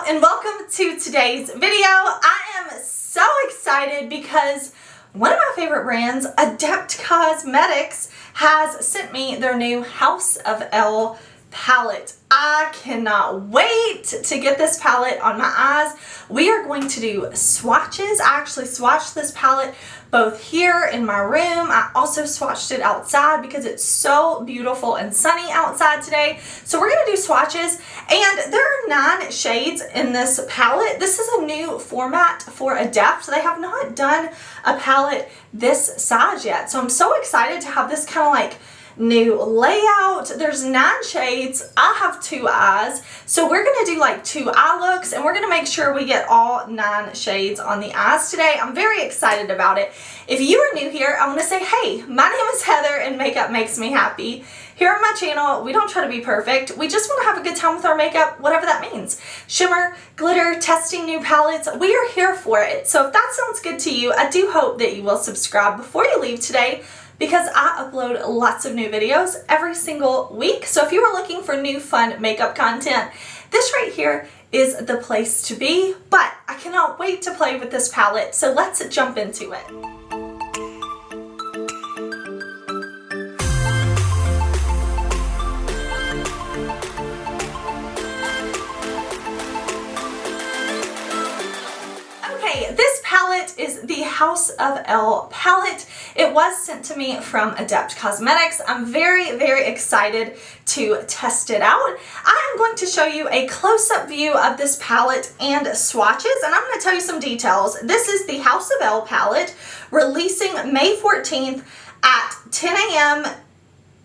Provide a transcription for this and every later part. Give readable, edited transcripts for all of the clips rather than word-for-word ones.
y'all, and welcome to today's video. I am so excited because one of my favorite brands, Adept Cosmetics, has sent me their new House of L palette. I cannot wait to get this palette on my eyes. We are going to do swatches. I actually swatched this palette both here in my room. I also swatched it outside because it's so beautiful and sunny outside today. So we're going to do swatches, and there are 9 shades in this palette. This is a new format for Adept. They have not done a palette this size yet. So I'm so excited to have this kind of like new layout. There's 9 shades. I have 2 eyes, so we're gonna do like 2 eye looks, and we're gonna make sure we get all 9 shades on the eyes today. I'm very excited about it. If you are new here, I want to say, hey, my name is Heather and makeup makes me happy. Here on my channel, we don't try to be perfect. We just want to have a good time with our makeup, whatever that means. Shimmer, glitter, testing new palettes, we are here for it. So if that sounds good to you, I do hope that you will subscribe before you leave today, because I upload lots of new videos every single week. So if you are looking for new fun makeup content, this right here is the place to be. But I cannot wait to play with this palette, so let's jump into it. This palette is the House of L palette. It was sent to me from Adept Cosmetics. I'm very, very excited to test it out. I am going to show you a close-up view of this palette and swatches, and I'm going to tell you some details. This is the House of L palette, releasing May 14th at 10 a.m.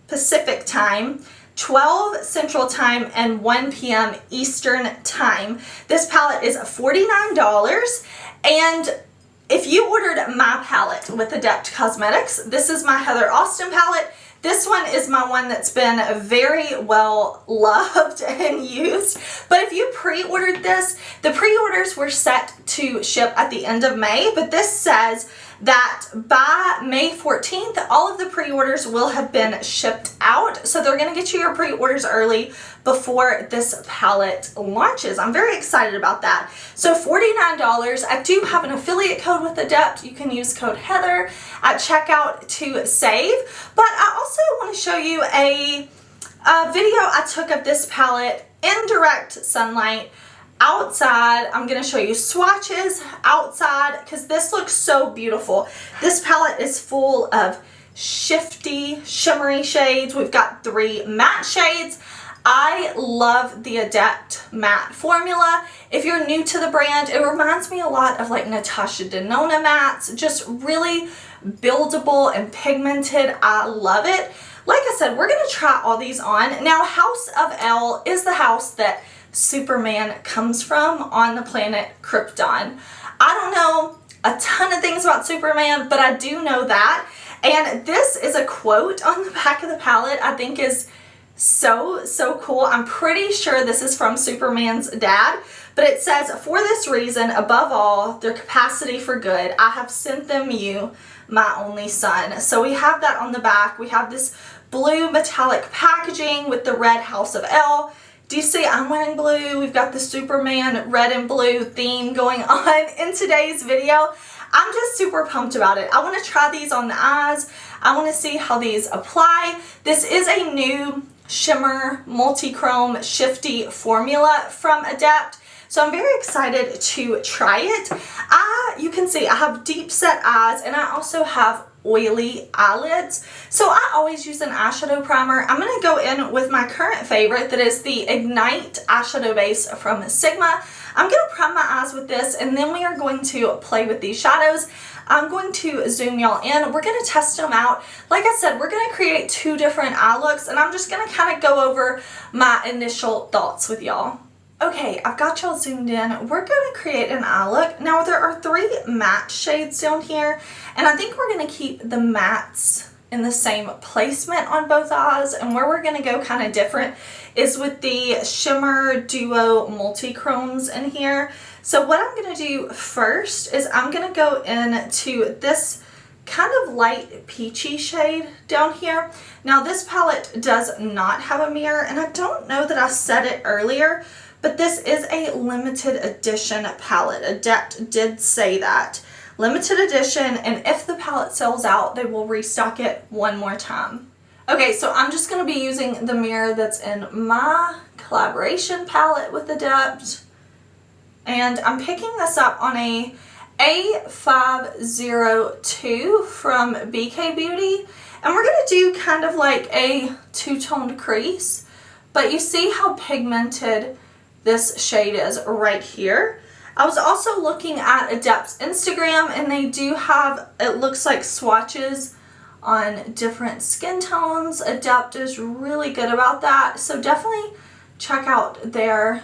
Pacific time, 12 Central Time, and 1 p.m. Eastern Time. This palette is $49, and if you ordered my palette with Adept Cosmetics, this is my Heather Austin palette. This one is my one that's been very well loved and used. But if you pre-ordered this, the pre-orders were set to ship at the end of May, but this says that by May 14th, all of the pre-orders will have been shipped out. So they're going to get you your pre-orders early before this palette launches. I'm very excited about that. So $49. I do have an affiliate code with Adept. You can use code Heather at checkout to save. But I also want to show you a video I took of this palette in direct sunlight outside. I'm going to show you swatches outside because this looks so beautiful. This palette is full of shifty, shimmery shades. We've got 3 matte shades. I love the Adept matte formula. If you're new to the brand, it reminds me a lot of like Natasha Denona mattes, just really buildable and pigmented. I love it. Like I said, we're going to try all these on. Now, House of L is the house that Superman comes from on the planet Krypton. I don't know a ton of things about Superman, but I do know that. And this is a quote on the back of the palette I think is so cool. I'm pretty sure this is from Superman's dad, but it says, "For this reason, above all, their capacity for good, I have sent them you, my only son." So we have that on the back. We have this blue metallic packaging with the red House of L. Do you see I'm wearing blue? We've got the Superman red and blue theme going on in today's video. I'm just super pumped about it. I want to try these on the eyes. I want to see how these apply. This is a new shimmer multi-chrome shifty formula from Adept, so I'm very excited to try it. You can see I have deep set eyes, and I also have oily eyelids, so I always use an eyeshadow primer. I'm going to go in with my current favorite, that is the Ignite eyeshadow base from Sigma. I'm going to prime my eyes with this, and then we are going to play with these shadows. I'm going to zoom y'all in. We're going to test them out. Like I said, we're going to create 2 different eye looks, and I'm just going to kind of go over my initial thoughts with y'all. Okay, I've got y'all zoomed in. We're going to create an eye look. Now, there are 3 matte shades down here, and I think we're going to keep the mattes in the same placement on both eyes, and where we're going to go kind of different is with the Shimmer Duo Multi-Chromes in here. So what I'm going to do first is I'm going to go into this kind of light peachy shade down here. Now this palette does not have a mirror, and I don't know that I said it earlier, but this is a limited edition palette. Adept did say that. Limited edition, and if the palette sells out, they will restock it one more time. Okay, so I'm just going to be using the mirror that's in my collaboration palette with Adept, and I'm picking this up on a A502 from BK Beauty, and we're going to do kind of like a two-toned crease, but you see how pigmented this shade is right here. I was also looking at Adept's Instagram, and they do have, it looks like swatches on different skin tones. Adept is really good about that, so definitely check out their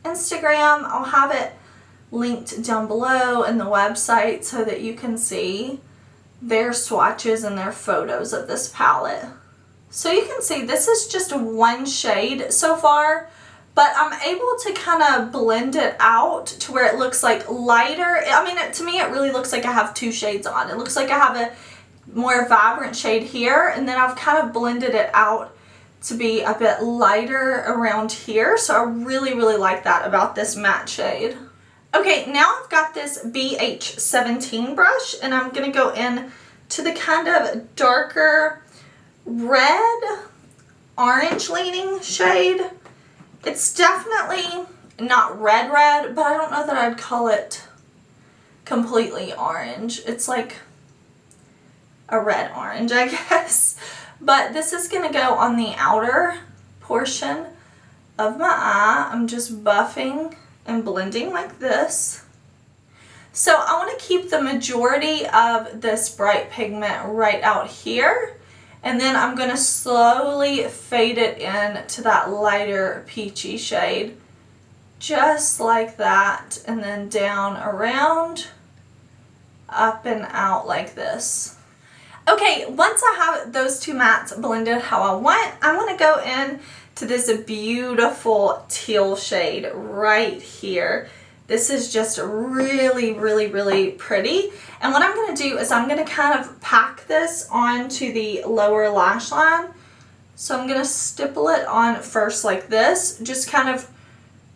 Instagram. I'll have it linked down below in the website so that you can see their swatches and their photos of this palette. So you can see this is just one shade so far, but I'm able to kind of blend it out to where it looks like lighter. I mean, to me it really looks like I have two shades on. It looks like I have a more vibrant shade here, and then I've kind of blended it out to be a bit lighter around here. So I really, really like that about this matte shade. Okay, now I've got this BH17 brush, and I'm going to go in to the kind of darker red, orange leaning shade. It's definitely not red, but I don't know that I'd call it completely orange. It's like a red orange, I guess. But this is going to go on the outer portion of my eye. I'm just buffing and blending like this. So I want to keep the majority of this bright pigment right out here, and then I'm going to slowly fade it in to that lighter peachy shade, just like that, and then down around, up and out like this. Okay, once I have those two mattes blended how I want, I'm going to go in to this beautiful teal shade right here. This is just really, really, really pretty. And what I'm going to do is I'm going to kind of pack this onto the lower lash line. So I'm going to stipple it on first like this, just kind of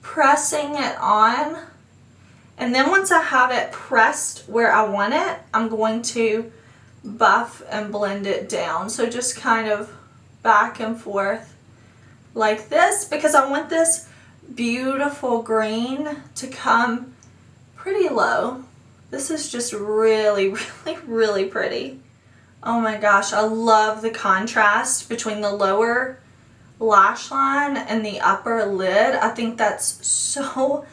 pressing it on. And then once I have it pressed where I want it, I'm going to buff and blend it down. So just kind of back and forth like this, because I want this beautiful green to come pretty low. This is just really, really, really pretty. Oh my gosh, I love the contrast between the lower lash line and the upper lid. I think that's so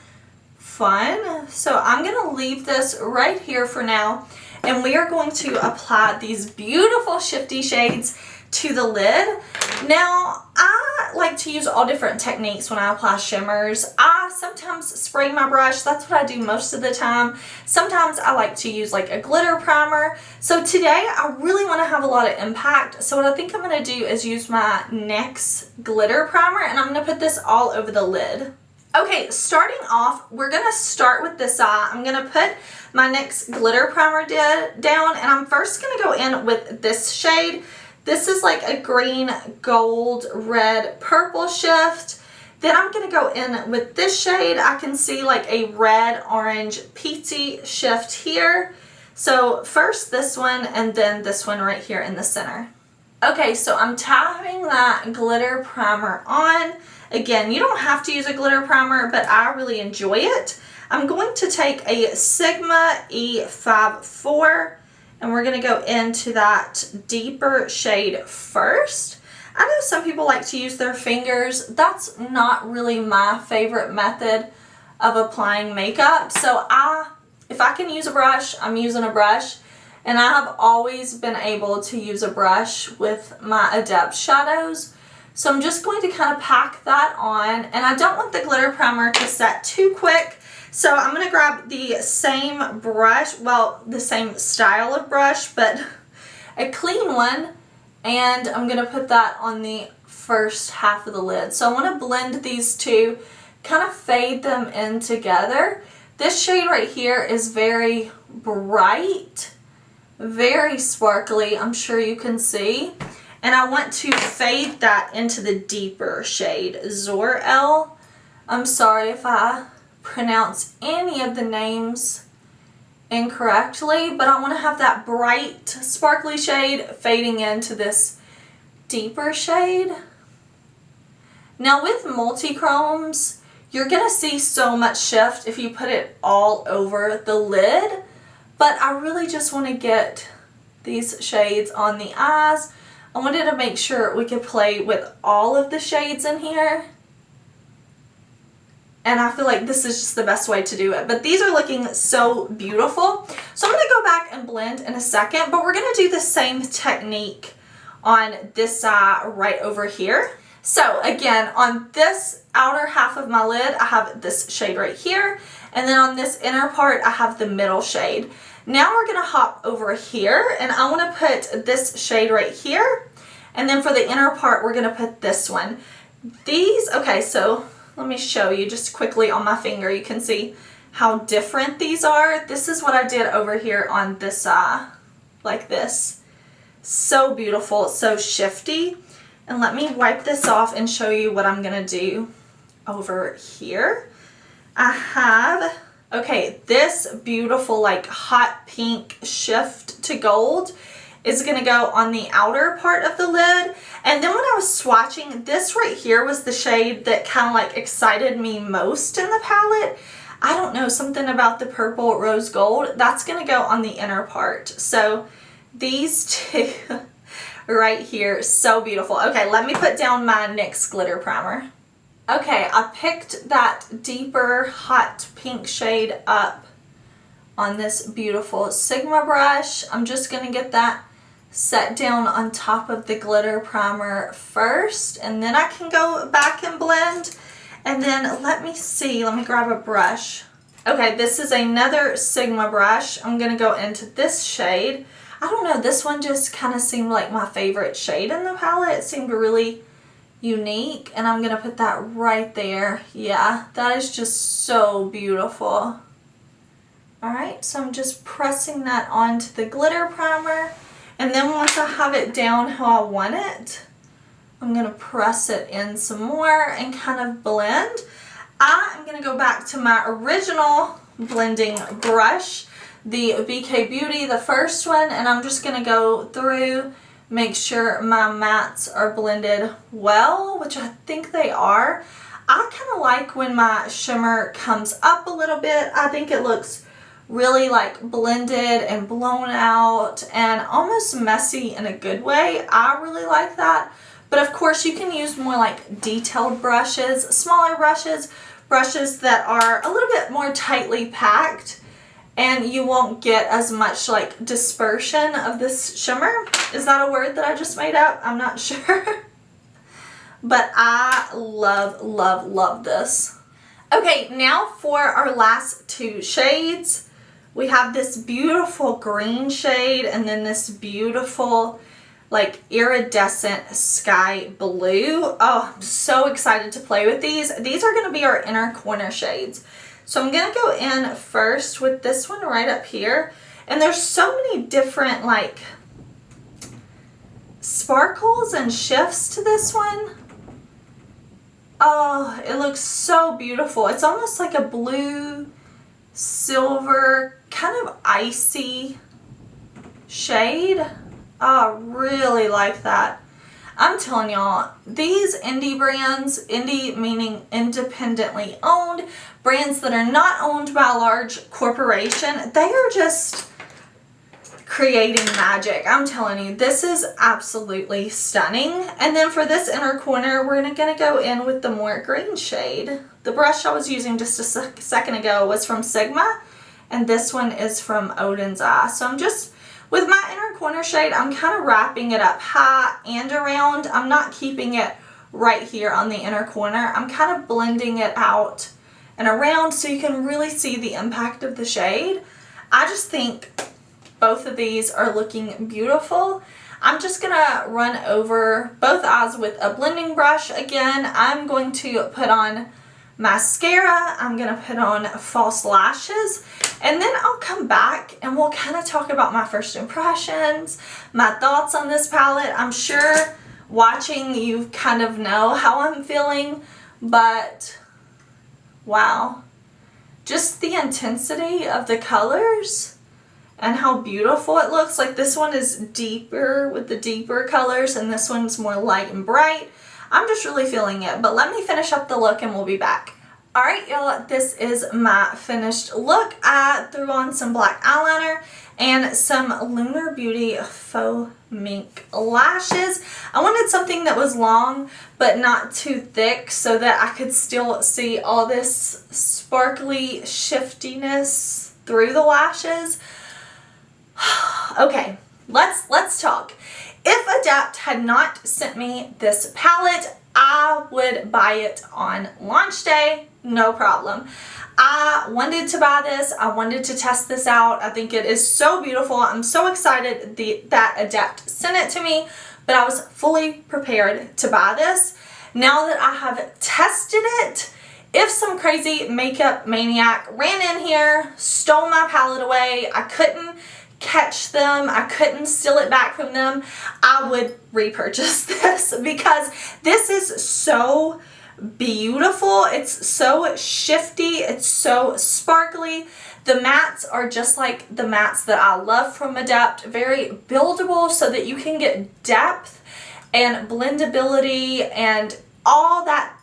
fun. So I'm gonna leave this right here for now, and we are going to apply these beautiful shifty shades to the lid. Now, I like to use all different techniques when I apply shimmers. I sometimes spray my brush. That's what I do most of the time. Sometimes I like to use like a glitter primer. So today I really want to have a lot of impact. So what I think I'm going to do is use my NYX glitter primer, and I'm going to put this all over the lid. Okay, starting off, we're going to start with this eye. I'm going to put my NYX glitter primer down, and I'm first going to go in with this shade. This is like a green, gold, red, purple shift. Then I'm going to go in with this shade. I can see like a red, orange, peachy shift here. So first this one, and then this one right here in the center. Okay, so I'm tapping that glitter primer on. Again, you don't have to use a glitter primer, but I really enjoy it. I'm going to take a Sigma E54, and we're going to go into that deeper shade first. I know some people like to use their fingers. That's not really my favorite method of applying makeup. So if I can use a brush, I'm using a brush. And I have always been able to use a brush with my Adept shadows. So I'm just going to kind of pack that on. And I don't want the glitter primer to set too quick. So I'm going to grab the same brush, well, the same style of brush, but a clean one, and I'm going to put that on the first half of the lid. So I want to blend these two, kind of fade them in together. This shade right here is very bright, very sparkly, I'm sure you can see. And I want to fade that into the deeper shade, Zor-El. I'm sorry if I pronounce any of the names incorrectly, but I want to have that bright sparkly shade fading into this deeper shade. Now with multi-chromes, you're going to see so much shift if you put it all over the lid, but I really just want to get these shades on the eyes. I wanted to make sure we could play with all of the shades in here. And I feel like this is just the best way to do it. But these are looking so beautiful. So I'm going to go back and blend in a second, but we're going to do the same technique on this side right over here. So again, on this outer half of my lid, I have this shade right here. And then on this inner part, I have the middle shade. Now we're going to hop over here, and I want to put this shade right here. And then for the inner part, we're going to put this one. These, okay, so let me show you just quickly on my finger. You can see how different these are. This is what I did over here on this side, like this. So beautiful, so shifty. And let me wipe this off and show you what I'm going to do over here. I have, okay, this beautiful like hot pink shift to gold is going to go on the outer part of the lid. And then when I was swatching, this right here was the shade that kind of like excited me most in the palette. I don't know, something about the purple rose gold. That's going to go on the inner part. So these two right here, so beautiful. Okay, let me put down my NYX glitter primer. Okay, I picked that deeper hot pink shade up on this beautiful Sigma brush. I'm just going to get that set down on top of the glitter primer first, and then I can go back and blend. And then let me see, let me grab a brush. Okay, this is another Sigma brush. I'm going to go into this shade. I don't know, this one just kind of seemed like my favorite shade in the palette. It seemed really unique, and I'm going to put that right there. Yeah, that is just so beautiful. Alright, so I'm just pressing that onto the glitter primer, and then once I have it down how I want it, I'm going to press it in some more and kind of blend. I am going to go back to my original blending brush, the BK Beauty, the first one, and I'm just going to go through, make sure my mattes are blended well, which I think they are. I kind of like when my shimmer comes up a little bit. I think it looks really like blended and blown out and almost messy in a good way. I really like that. But of course you can use more like detailed brushes, smaller brushes, brushes that are a little bit more tightly packed, and you won't get as much like dispersion of this shimmer. Is that a word that I just made up? I'm not sure. But I love, love, love this. Okay, now for our last two shades. We have this beautiful green shade and then this beautiful like iridescent sky blue. Oh, I'm so excited to play with these. These are going to be our inner corner shades. So I'm going to go in first with this one right up here. And there's so many different like sparkles and shifts to this one. Oh, it looks so beautiful. It's almost like a blue, silver, kind of icy shade. Oh, I really like that. I'm telling y'all, these indie brands, indie meaning independently owned, brands that are not owned by a large corporation, they are just creating magic. I'm telling you, this is absolutely stunning. And then for this inner corner, we're going to go in with the more green shade. The brush I was using just a second ago was from Sigma, and this one is from Odin's Eye. So I'm just, with my inner corner shade, I'm kind of wrapping it up high and around. I'm not keeping it right here on the inner corner. I'm kind of blending it out and around so you can really see the impact of the shade. I just think both of these are looking beautiful. I'm just going to run over both eyes with a blending brush. Again, I'm going to put on mascara, I'm going to put on false lashes, and then I'll come back and we'll kind of talk about my first impressions, my thoughts on this palette. I'm sure watching you kind of know how I'm feeling, but Wow. Just the intensity of the colors and how beautiful it looks. Like this one is deeper with the deeper colors and this one's more light and bright. I'm just really feeling it, but let me finish up the look and we'll be back. Alright y'all, this is my finished look. I threw on some black eyeliner and some Lunar Beauty faux mink lashes. I wanted something that was long but not too thick so that I could still see all this sparkly shiftiness through the lashes. Okay, let's talk. If Adept had not sent me this palette, I would buy it on launch day, no problem. I wanted to buy this. I wanted to test this out. I think it is so beautiful. I'm so excited that Adept sent it to me, but I was fully prepared to buy this. Now that I have tested it, if some crazy makeup maniac ran in here, stole my palette away, I couldn't catch them, I couldn't steal it back from them, I would repurchase this because this is so beautiful. It's so shifty, it's so sparkly. The mattes are just like the mattes that I love from Adept, very buildable so that you can get depth and blendability and all that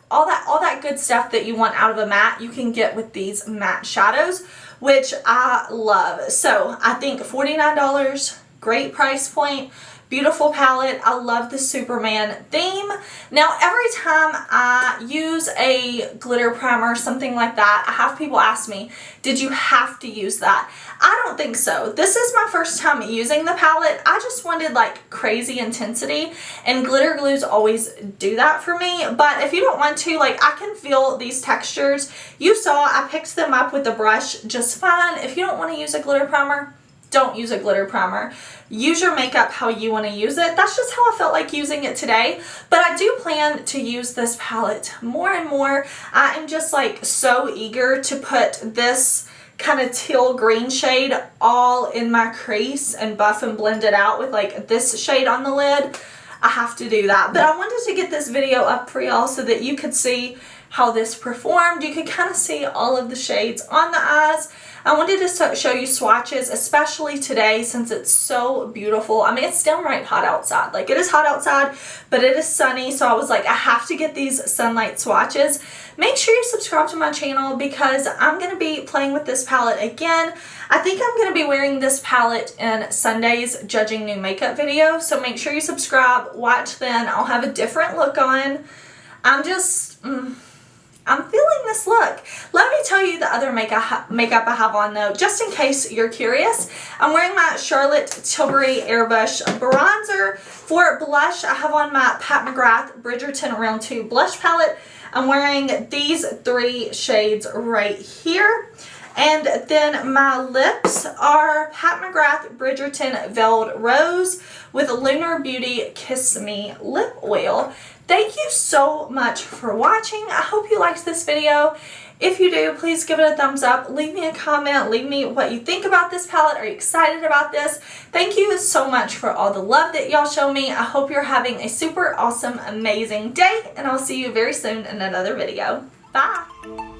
good stuff that you want out of a matte you can get with these matte shadows, which I love. So I think $49, great price point, beautiful palette. I love the Superman theme. Now every time I use a glitter primer, something like that, I have people ask me, did you have to use that? I don't think so. This is my first time using the palette. I just wanted like crazy intensity and glitter glues always do that for me. But if you don't want to, like I can feel these textures. You saw I picked them up with the brush just fine. If you don't want to use a glitter primer, don't use a glitter primer. Use your makeup how you want to use it. That's just how I felt like using it today. But I do plan to use this palette more and more. I am just like so eager to put this kind of teal green shade all in my crease and buff and blend it out with like this shade on the lid. I have to do that. But I wanted to get this video up for y'all so that you could see how this performed. You could kind of see all of the shades on the eyes. I wanted to show you swatches, especially today since it's so beautiful. I mean, it's downright hot outside. Like, it is hot outside, but it is sunny, so I was like, I have to get these sunlight swatches. Make sure you subscribe to my channel because I'm going to be playing with this palette again. I think I'm going to be wearing this palette in Sunday's Judging New Makeup video, so make sure you subscribe, watch then. I'll have a different look on. I'm just... I'm feeling this look. Let me tell you the other makeup I have on though, just in case you're curious. I'm wearing my Charlotte Tilbury Airbrush bronzer. For blush, I have on my Pat McGrath Bridgerton Round 2 blush palette. I'm wearing these 3 shades right here. And then my lips are Pat McGrath Bridgerton Veiled Rose with Lunar Beauty Kiss Me Lip Oil. Thank you so much for watching. I hope you liked this video. If you do, please give it a thumbs up. Leave me a comment. Leave me what you think about this palette. Are you excited about this? Thank you so much for all the love that y'all show me. I hope you're having a super awesome, amazing day, and I'll see you very soon in another video. Bye!